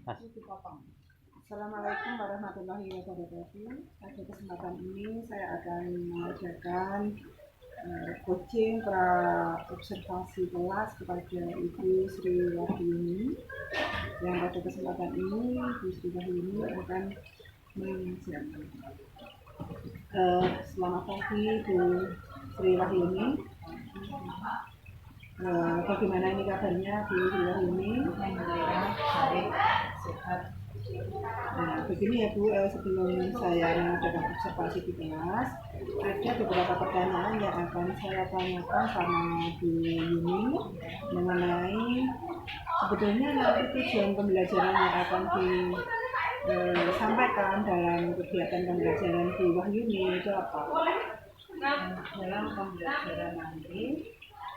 Assalamualaikum warahmatullahi wabarakatuh. Pada kesempatan ini saya akan mengadakan coaching pra observasi kelas kepada Ibu Sri Wahyuni, yang pada kesempatan ini Ibu Sri Wahyuni akan mengajarkan. Selamat pagi Ibu Sri Wahyuni. Bagaimana ini kabarnya Bu Sri Wahyuni? Alhamdulillah baik, sehat. Nah, begini ya Bu, sebelum saya mengadakan observasi di kelas, ada beberapa pertanyaan yang akan saya tanyakan sama Bu Yuni mengenai sebetulnya nanti tujuan pembelajaran yang akan disampaikan dalam kegiatan pembelajaran Bu Wahyuni itu apa? Dalam pembelajaran nanti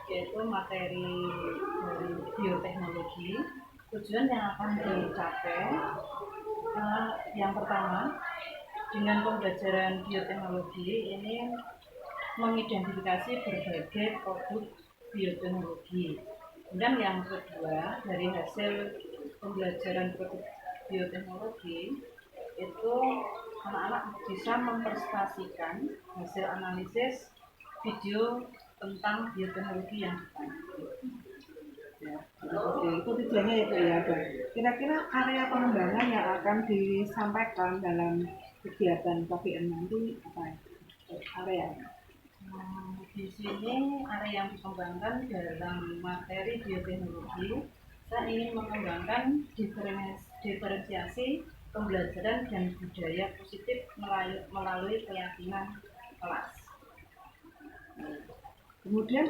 yaitu materi dari bioteknologi, tujuan yang akan dicapai yang pertama, dengan pembelajaran bioteknologi ini mengidentifikasi berbagai produk bioteknologi. Dan yang kedua, dari hasil pembelajaran produk bioteknologi itu anak-anak bisa mempresentasikan hasil analisis video tentang bioteknologi yang dipakai. Ya, oke, itu tujuannya ya Bu ya. Kira-kira area pengembangan yang akan disampaikan dalam kegiatan KPM nanti apa ya? Area? Di sini area yang dikembangkan dalam materi bioteknologi, saya ingin mengembangkan diferensiasi pembelajaran dan budaya positif melalui keyakinan kelas. Kemudian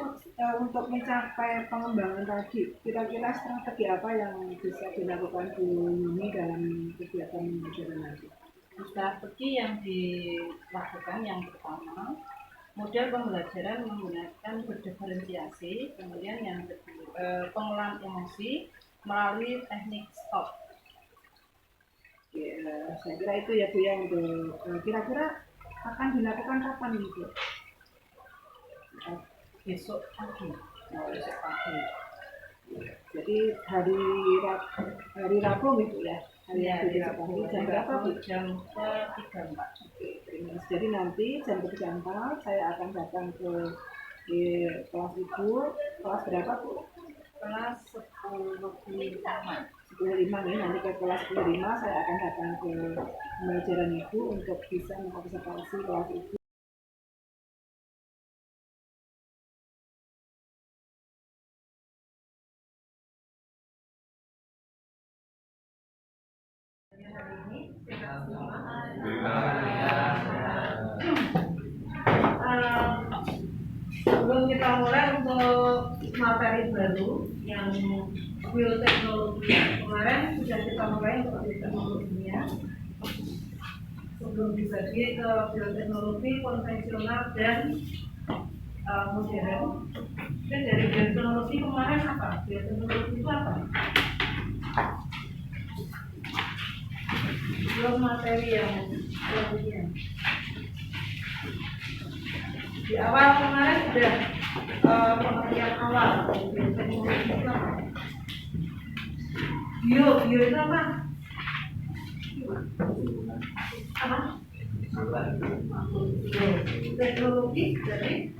untuk mencapai pengembangan tadi, kira-kira strategi apa yang bisa dilakukan Bu Yuni dalam kegiatan pembelajaran nanti? Strategi yang dilakukan yang pertama, model pembelajaran menggunakan berdiferensiasi, kemudian yang kedua pengolahan emosi melalui teknik stop. Oke, saya kira itu ya Bu yang untuk kira-kira akan dilakukan kapan nih Bu? Besok pagi. Jadi hari Rabu gitu ya? Hari Rabu Rabu jam berapa Bu? Jam ke-3. Jadi nanti jam ke-3 saya akan datang ke kelas Ibu. Kelas berapa Bu? Kelas 10.5. 10.5 nih, nanti ke kelas 10.5 saya akan datang ke pembelajaran Ibu untuk bisa mengobservasi kelas Ibu. Sebelum kita mulai untuk materi baru yang bioteknologi, kemarin sudah kita mulai untuk bioteknologinya. Sebelum dibagi ke bioteknologi konvensional dan modern. Dan dari bioteknologi kemarin apa? Bioteknologi itu apa? Belum materi yang lainnya. Di awal kemarin sudah pengertian awal bioteknologi itu apa? Bio itu apa? Apa? Teknologi dari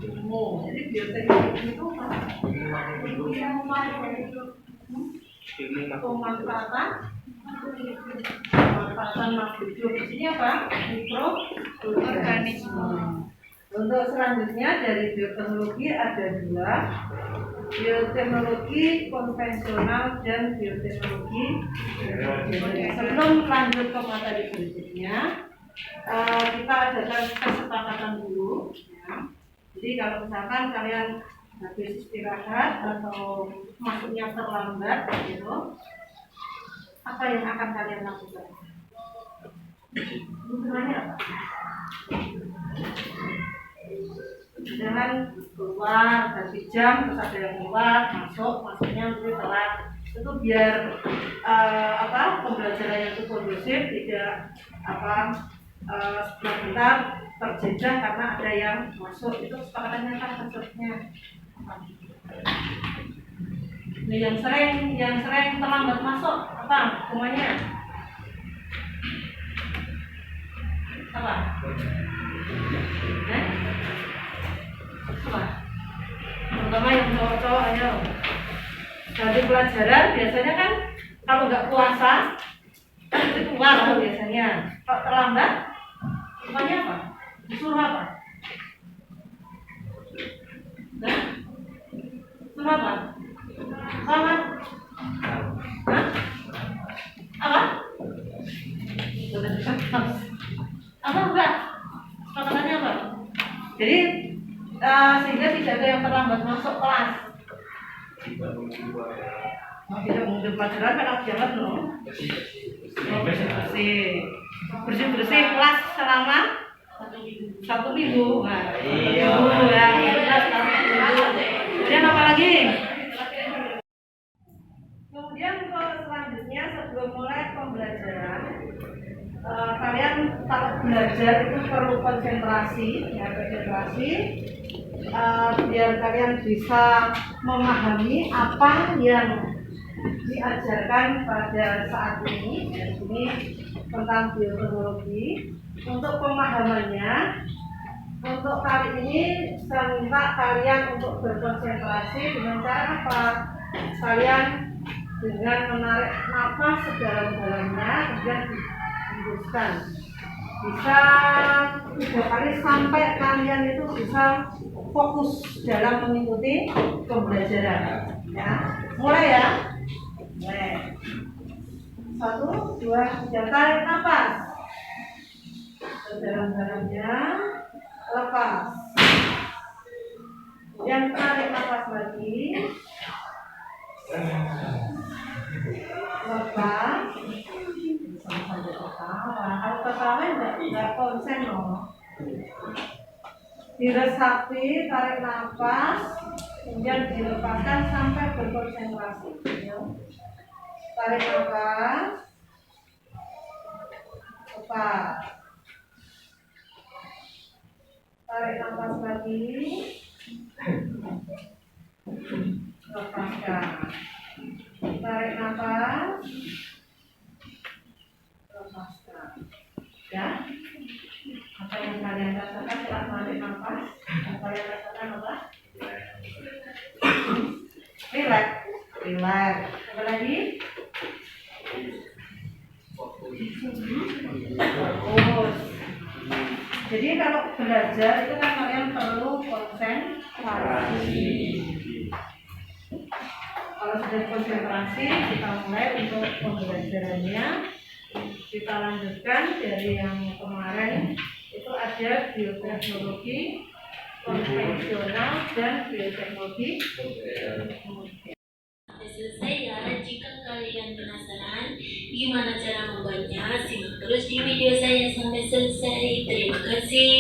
ilmu. Jadi bioteknologi itu apa? Pemanfaatan makhluk hidup. Di sini apa? Mikroorganisme. Untuk selanjutnya dari bioteknologi ada dua, bioteknologi konvensional dan bioteknologi modern. Sebelum lanjut ke materi berikutnya, kita adakan kesepakatan dulu. Ya. Jadi kalau misalkan kalian habis istirahat atau masuknya terlambat, gitu, apa yang akan kalian lakukan? Hubungannya apa? Jangan keluar ganti jam terus ada yang keluar masuknya nanti telat, itu biar pembelajarannya itu kondusif, tidak sebentar terjejak karena ada yang masuk. Itu kesepakatannya kan maksudnya Nah, yang sering terlambat masuk apa semuanya? Apa? Apa? Terutama yang cowok-cowok, ayo. Dari pelajaran biasanya kan kalau nggak puasa itu keluar biasanya. Kalau terlambat, semuanya apa? Disuruh apa? Nah, suruh apa? Selamat. Hah? Apa? Apa enggak? Katakannya apa? Jadi sehingga tidak ada yang terlambat masuk kelas. Tidak mengambil pelajaran karena jalan loh. Bersih kelas selama 1 minggu. Nah, iya. Kemudian apa lagi? Kemudian selanjutnya sebelum mulai pembelajaran, kalian kalau belajar itu perlu konsentrasi, ya konsentrasi, biar kalian bisa memahami apa yang diajarkan pada saat ini. Dan ini tentang bioteknologi. Untuk pemahamannya, untuk kali ini saya minta kalian untuk berkonsentrasi dengan cara apa? Kalian dengan menarik nafas sedalam-dalamnya, kemudian dihembuskan. Bisa 3 kali sampai kalian itu bisa fokus dalam mengikuti pembelajaran. Ya, mulai ya. Mulai. 1, 2, 3, tarik nafas. Sedalam-dalamnya, lepas. Kemudian tarik nafas lagi. Lepas. Sampai ketawa. Kalau ketawa enggak konsen loh. Diresapi, tarik nafas, kemudian dilepaskan sampai berkonsentrasi. Tarik nafas, lepas. Tarik nafas lagi, lepaskan. Tarik nafas, lepaskan. Ya, apa yang kalian rasakan setelah tarik nafas? Yang kalian rasakan apa? Relax, relax. Apa lagi? Fokus. Jadi kalau belajar itu kan kalian perlu konsentrasi. Kalau sudah konsentrasi, kita mulai untuk pembelajarannya. Kita lanjutkan dari yang kemarin, itu ada bioteknologi konvensional dan bioteknologi modern. Selesai ya. Jika kalian penasaran gimana cara membuatnya, simak terus di video saya sampai selesai. Terima kasih.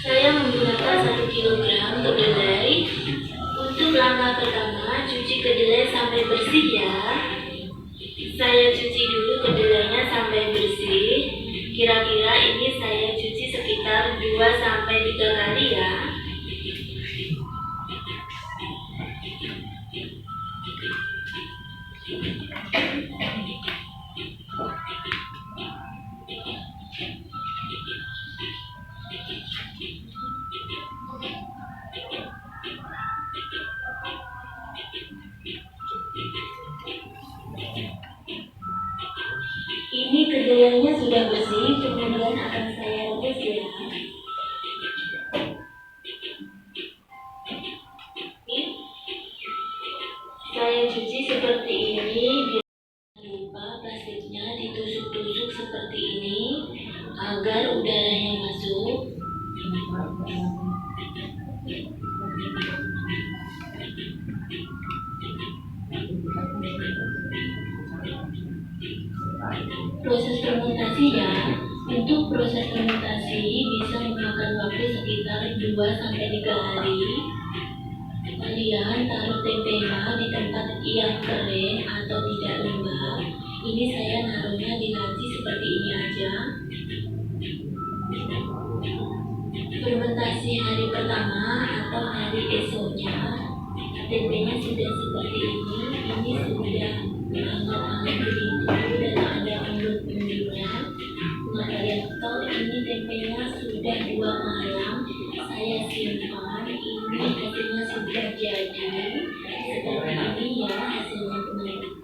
Saya menggunakan 1 kilogram kedelai. Untuk langkah pertama, cuci kedelai sampai bersih ya. Saya cuci dulu kedelainya sampai bersih. Kira-kira ini saya cuci sekitar 2-3 kali ya. Ini kedelainya sudah bersih, kemudian akan saya rebus ya. Saya cuci seperti ini. Jangan lupa plastiknya ditusuk-tusuk seperti ini agar udaranya masuk. Proses fermentasinya, untuk proses fermentasi bisa memakan waktu sekitar 2-3 hari. Kalian taruh tempenya di tempat yang kering atau tidak lembab. Ini saya naruhnya di laci seperti ini aja. pertama atau hari esoknya tempenya sudah seperti ini sudah hangat-hangat begitu dan ada embun-embunnya. Nah kalian tahu ini tempenya sudah 2 malam saya simpan, ini hasilnya sudah jadi seperti ini ya hasilnya teman-teman.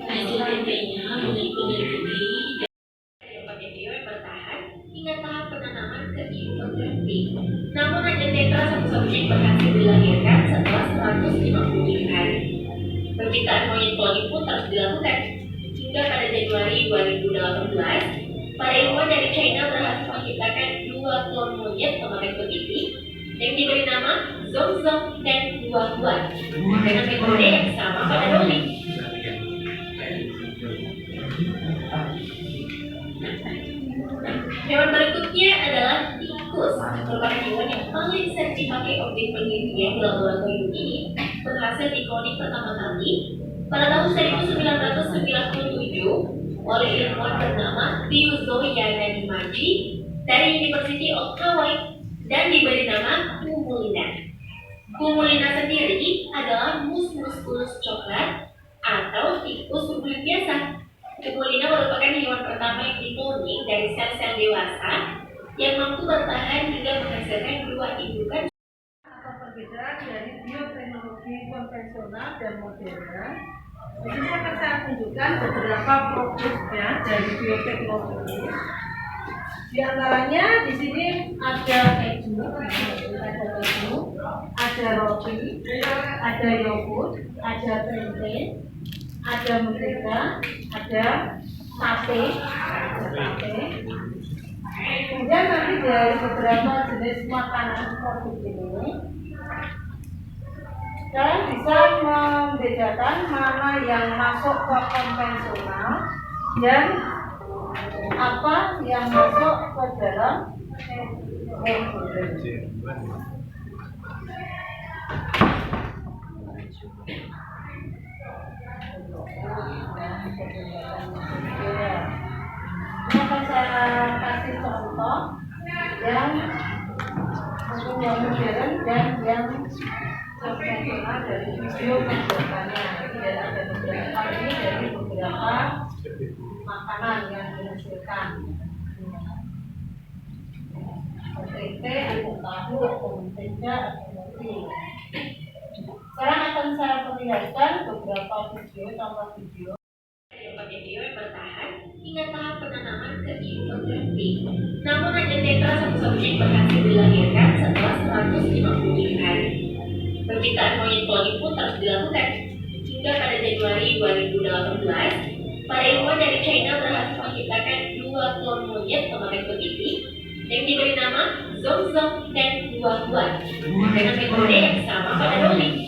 Hasil tempenya benar-benar putih pakai video yang bertahan hingga tahap penanaman ke infografik. Namun hanya tetra satu-satunya yang berhasil dilahirkan setelah 150 hari. Penciptaan monyet kloni pun terus dilakukan hingga pada Januari 2018, para ilmuwan dari China berhasil menciptakan 2 klon monyet pemakan petiti yang diberi nama Zhongzhong dan Huahuan dengan metode yang sama pada Dolly. Hewan berikutnya adalah tikus, merupakan hewan yang paling sering dipakai objek penelitian di laboratorium ini, berhasil dikloning pertama kali pada tahun 1997 oleh ilmuwan bernama Ryuzo Yanagi dari University of Hawaii dan diberi nama Kumulina. Kumulina sendiri adalah mus muskulus coklat atau tikus berkulit biasa. Kumulina merupakan hewan pertama yang dikloning dari sel-sel dewasa yang mampu bertahan hingga menghasilkan 2 indukan. Apa perbedaan dari bioteknologi konvensional dan modern? Di sini akan saya tunjukkan beberapa produknya dari bioteknologi. Di antaranya di sini ada keju, ada roti, ada yogurt, ada tempe, ada mentega, ada sate. Kemudian nanti dari beberapa jenis makanan produk ini, kalian bisa membedakan mana yang masuk ke konvensional dan apa yang masuk ke dalam modern. Ini akan saya kasih contoh yang mungkin yang modern dan yang konvensional dari video pembuatannya. Jadi ada beberapa ini dari beberapa makanan yang dihasilkan. Tempe, ada tahu, ada mentega, ada roti. Sekarang akan saya perlihatkan beberapa contoh video pakai video yang bertahan hingga tahap penanaman ke infografik. Namun hanya tetra satu-satunya yang berhasil dilahirkan setelah 150 hari. Penciptaan monyet kloni pun terus dilakukan hingga pada Januari 2018, para ilmuwan dari China berhasil menciptakan 2 klon monyet pemakan petiti yang diberi nama Zhongzhong dan Huahuan dengan metode yang sama pada Dolly.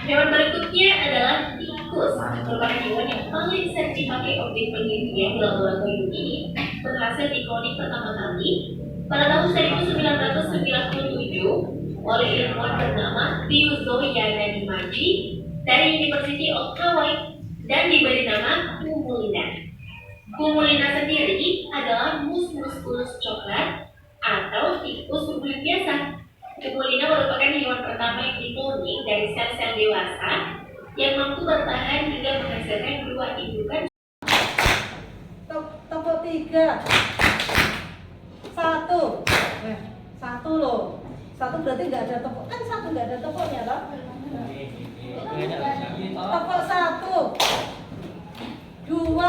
Hewan berikutnya adalah tikus, merupakan hewan yang paling sering dipakai objek penelitian di laboratorium ini, berhasil dikloning pertama kali pada tahun 1997 oleh ilmuwan bernama Ryuzo Yanagi dari University of Hawaii dan diberi nama Kumulina. Kumulina sendiri adalah mus muskulus coklat atau tikus berkulit biasa. Kumulina merupakan hewan pertama yang dikloning dari sel-sel dewasa yang mampu bertahan hingga menghasilkan 2 indukan. Tepuk 3. 1. Satu loh. 1 berarti nggak ada tepuk. Kan 1 nggak ada tepuknya loh. Tepuk 1. 2.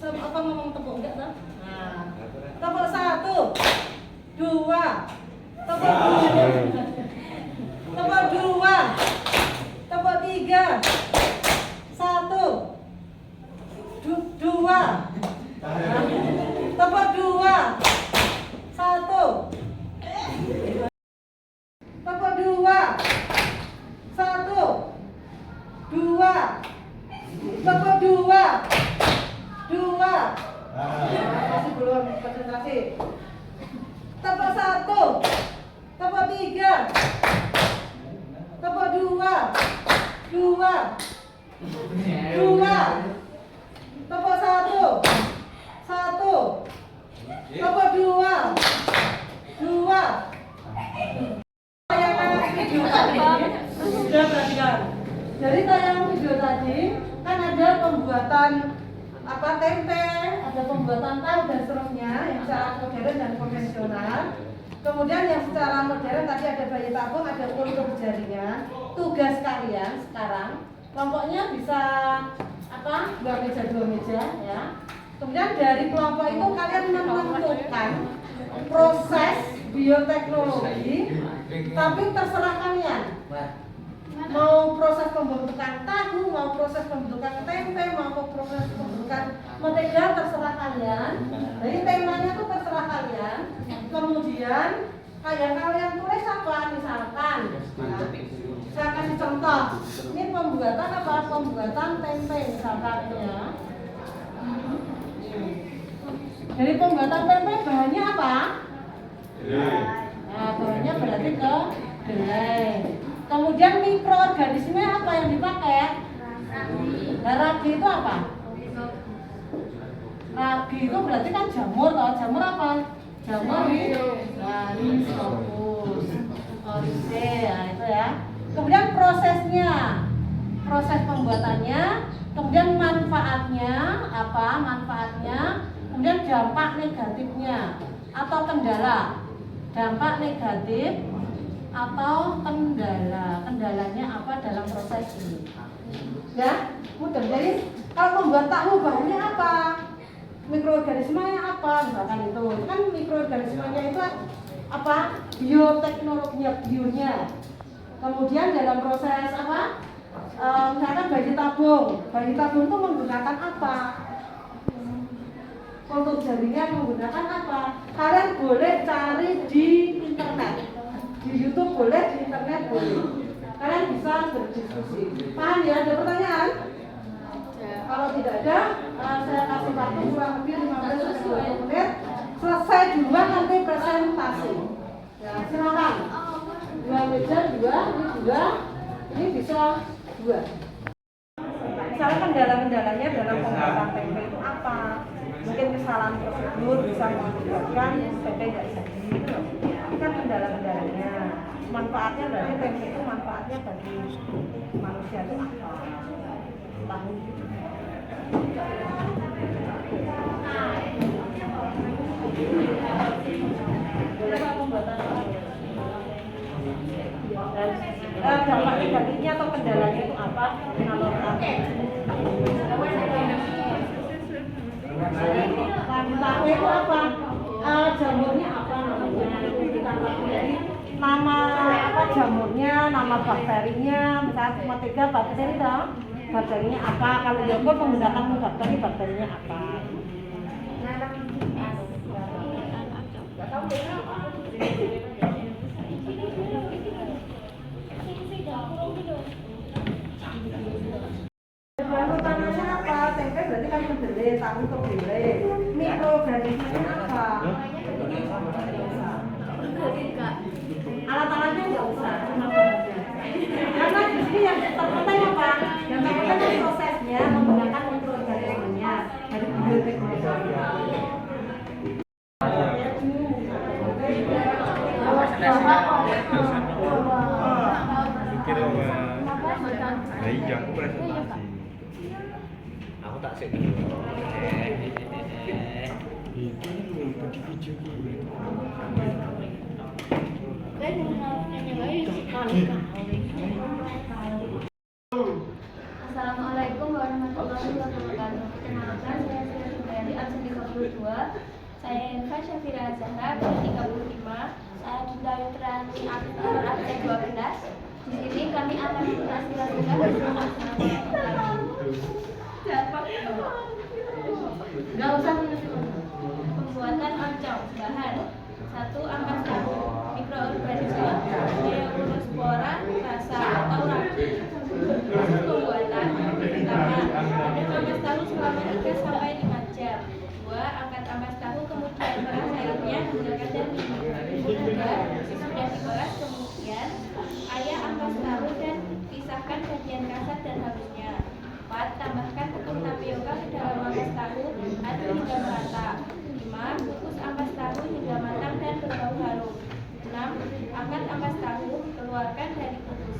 Apa ngomong tepuk enggak toh? Nah. Tepuk 1. 2. Tepuk 2. Tepuk 2. Tepuk 3. 1. 2. Tepuk 2. 1. Tepuk 2. 1. 2. Tepuk 2. 2. Masih belum konsentrasi. Tepuk 1. Tepuk 3. Tepuk 2. 2. 2. Tepuk 1. 1. Tepuk 2. 2. Tayangan video tadi sudah perhatikan. Dari tayangan video tadi kan ada pembuatan tempe, ada pembuatan tahu dan seterusnya yang secara modern dan konvensional. Kemudian yang secara modern tadi ada bayi tabung, ada kultur jaringan. Tugas kalian sekarang kelompoknya bisa dua meja ya. Kemudian dari kelompok itu kalian menentukan proses bioteknologi, tapi terserah kalian. Mau proses pembentukan tahu, mau proses pembentukan tempe, mau proses pembentukan mentega, terserah kalian. Jadi temanya itu terserah kalian. Kemudian kayak kalian tulis apa misalkan. Saya kasih contoh. Ini pembuatan pembuatan tempe misalkan ya. Jadi pembuatan tempe bahannya apa? Nah, bahannya berarti kedelai. Kemudian mikroorganisme apa yang dipakai? Ragi itu apa? Ragi itu berarti kan jamur toh. Jamur apa? Jamur rhizopus. Oke, ya itu ya. Kemudian prosesnya, proses pembuatannya, kemudian manfaatnya apa? Manfaatnya, kemudian dampak negatifnya atau kendala. Dampak negatif atau kendalanya apa dalam proses ini ya, mudah. Jadi kalau membuat tahu bahannya apa, mikroorganismenya apa, misalkan itu kan mikroorganismenya itu apa, bioteknologinya, bionya. Kemudian dalam proses misalkan bayi tabung itu menggunakan apa, untuk jaringan menggunakan apa, kalian boleh cari di internet. Di YouTube boleh, di internet boleh. Kalian bisa berdiskusi. Paham ya? Ada pertanyaan? Kalau tidak ada, saya kasih waktu kurang lebih 15-20 menit. Selesai duluan nanti presentasi. Ya, silakan. 2 meja, 2, ini bisa 2. Misalnya kendala-kendalanya dalam pembuatan tempe itu apa? Mungkin kesalahan prosedur bisa mengakibatkan tempe tidak jadi gitu loh. Ini kan kendala-kendalanya. Manfaatnya berarti tempe itu manfaatnya bagi manusia itu apa? Tahu. Dan dampak negatifnya atau kendalanya itu apa? Kalau tahu itu apa? Jamurnya apa namanya? Itu kita dari nama jamurnya, nama bakterinya, misalnya mentega bakteri dong. Bakterinya apa? Kalau yogurt menggunakan bakterinya apa? Bahan utamanya apa? Tempe berarti kan kedelai, tahu kedelai. Mikroorganismenya apa? Alat-alatnya nggak usah, cuma bahannya. Karena di sini yang terpenting apa? Yang terpenting kan prosesnya menggunakan mikroorganismenya dari bioteknologi. Iya, aku presentasi. Aku tak sih dulu. Itu bagi video ini. Assalamualaikum warahmatullahi wabarakatuh. Perkenalkan, saya dari absen 32. Saya Eva Syafira Zahra, dari 35. Saya Dinda Yutrani absen 12. Di sini kami akan menghasilkan bersama nggak usah pembuatan oncom. Bahan 1 ampas tahu, mikroorganisme, neospora, rasa atau ragi. Proses pembuatan pertama, ada ampas tahu selama 3-5 jam. 2. Angkat ampas tahu kemudian peras airnya menggunakan daging. 3. Sudah diperas kemudian ayah ampas tahu dan pisahkan bagian kasar dan halusnya. 4. Tambahkan tepung tapioka ke dalam ampas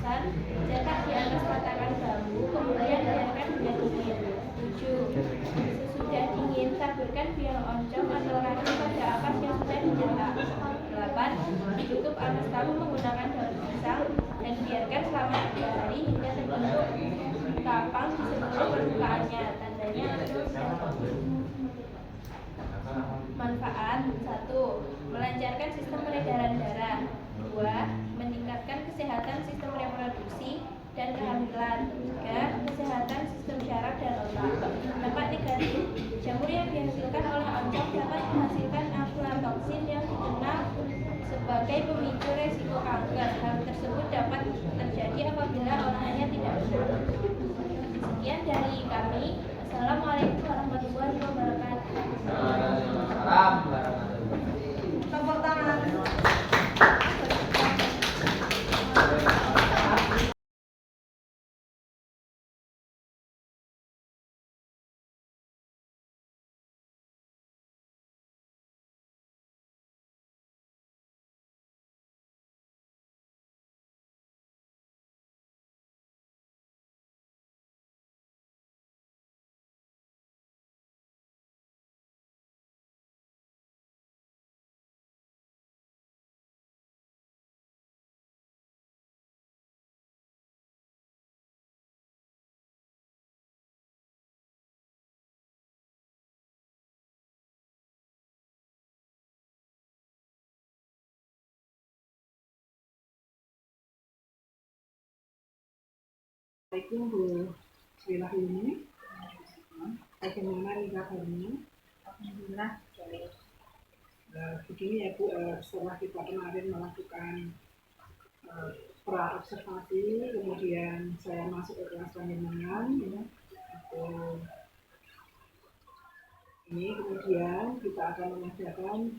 kemasan, cetak di atas patakan bambu, kemudian biarkan hingga dingin. 7. Sesudah dingin, taburkan biang oncom atau ragi pada ampas yang sudah dicetak. 8. Tutup ampas tahu menggunakan daun pisang dan biarkan selama 3 hari hingga terbentuk kapang di seluruh permukaannya. Tandanya manfaat. 1. Melancarkan sistem peredaran darah. 2. Meningkatkan kesehatan sistem reproduksi dan kehamilan. 3. Kesehatan sistem syaraf dan otak. Dampak negatif. Jamur yang dihasilkan oleh oncom dapat menghasilkan aflatoksin yang dikenal sebagai pemicu resiko kanker. Hal tersebut dapat terjadi apabila olahannya tidak benar. Sekian dari kami. Assalamualaikum warahmatullahi wabarakatuh. Tepuk tangan. Assalamualaikum Bu Sriwahyuni. Bagaimana nih kabarnya? Alhamdulillah. Begini ya Bu, setelah kita kemarin melakukan pra-observasi, kemudian saya masuk ke kelas panjenengan, ya. Ini kemudian kita akan mengadakan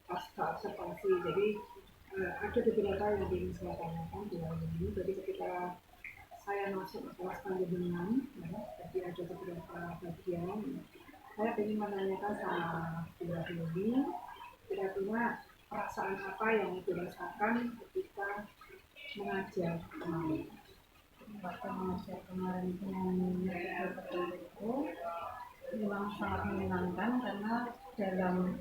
pasca observasi. Jadi ada beberapa yang ingin saya tanyakan di dalam ini. Jadi ketika saya masuk ke kelas panjenengan, ya, jadi ada beberapa bagian. Saya ingin menanyakan sama Bu Wahyuni, kira-kira perasaan apa yang dirasakan ketika mengajar kemarin? Waktu mengajar kemarin dengan metode tertentu itu memang sangat menyenangkan karena dalam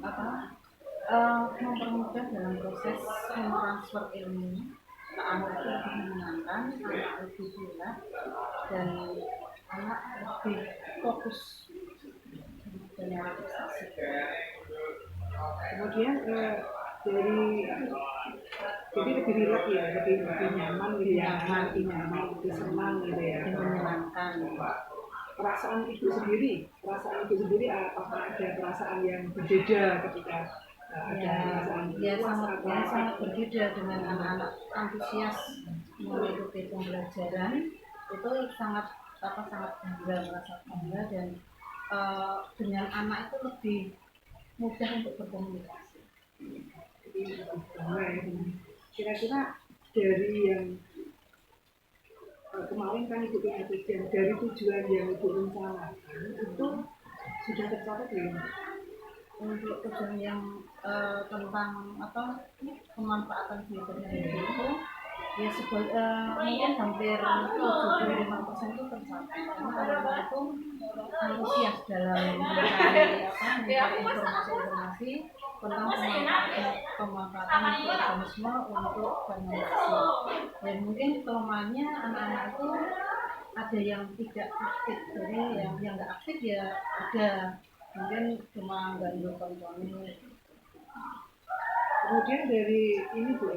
mempermudah dalam proses mentransfer ilmu ke anak itu lebih menyenangkan, anak lebih jelas dan anak lebih fokus dalam prestasi. Kemudian jadi lebih rileks ya, lebih nyaman gitu ya, lebih nyaman, lebih senang gitu ya, Lebih menyenangkan. perasaan itu sendiri apakah ada perasaan yang berbeda ketika ada perasaan puas atau sangat berbeda dengan anak-anak antusias mengikuti pembelajaran itu sangat bangga, merasa bangga dan dengan anak itu lebih mudah untuk berkomunikasi. Jadi bangga ya. Kira-kira dari yang kemarin kan ikut kajian, dari tujuan yang Ibu rencanakan itu sudah tercapai belum? Untuk tujuan yang tentang pemanfaatan bioteknologi itu ya mungkin hampir 75% itu tercapai karena anak-anak itu antusias dalam mencari informasi tentang pemanfaatan mikroorganisme untuk fermentasi. Dan mungkin kelemahannya anak-anak itu ada yang tidak aktif, jadi yang nggak aktif ya ada mungkin cuma nggak ditontonin. Kemudian dari ini Bu,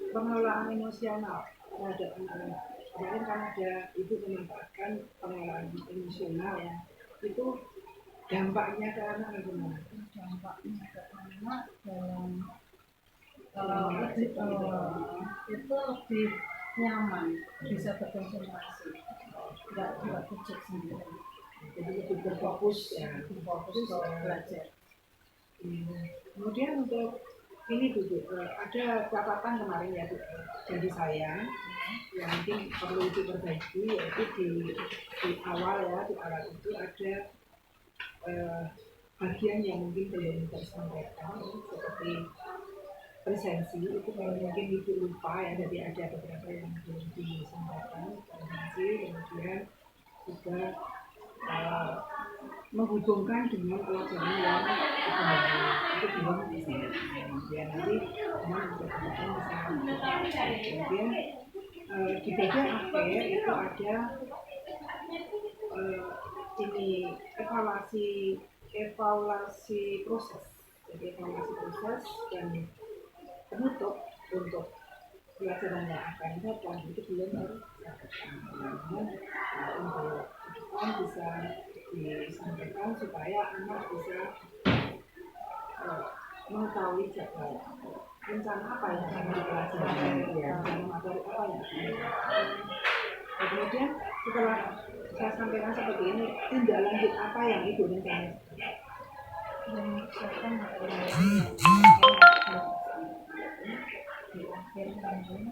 pengelolaan emosional terhadap anak-anak. Kemarin kan ada Ibu memanfaatkan pengelolaan emosional ya. Itu dampaknya ke anak gimana? Dampaknya ke anak dalam itu lebih nyaman, bisa berkonsentrasi, nggak kecil sendiri. Jadi lebih berfokus ya, Fokus belajar. Kemudian untuk ini Bu, ada catatan kemarin ya Bu, jadi saya yang mungkin perlu diperbaiki yaitu di awal itu ada bagian yang mungkin belum tersampaikan seperti presensi itu kalau mungkin ibu lupa ya, jadi ada beberapa yang belum disampaikan presensi, kemudian juga menghubungkan dengan pelajaran yang itu belum bisa. Kemudian nanti teman bisa kemudian di bagian akhir itu ada ini evaluasi proses. Jadi evaluasi proses dan penutup untuk pelajaran yang akan datang itu belum disampaikan. Untuk depan bisa disampaikan supaya anak bisa mengetahui jadwal rencana apa yang akan dipelajari, rencana materi apa yang akan dipelajari. Kemudian setelah saya sampaikan seperti ini, tindak lanjut apa yang ibu rencanakan? Menyiapkan materi di akhir tahun.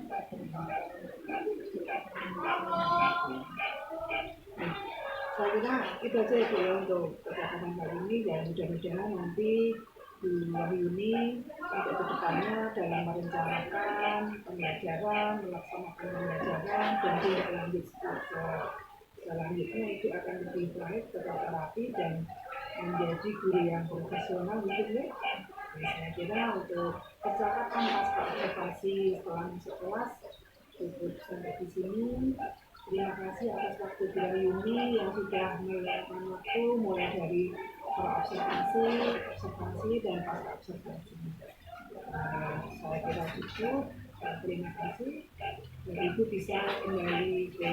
Saya kira itu aja ya untuk percakapan kali ini, dan mudah-mudahan nanti di hari ini untuk kedepannya dalam merencanakan pembelajaran, melaksanakan pembelajaran, dan tindak lanjut selanjutnya itu akan lebih baik, terterapi dan menjadi guru yang profesional gitu ya. Saya kira untuk percakapan pasca observasi setelah masuk kelas cukup sampai di sini. Terima kasih atas waktu dari Yuni yang sudah meluangkan waktu mulai dari observasi dan pasca observasi. Saya kira cukup. Terima kasih. Dan Ibu bisa kembali ke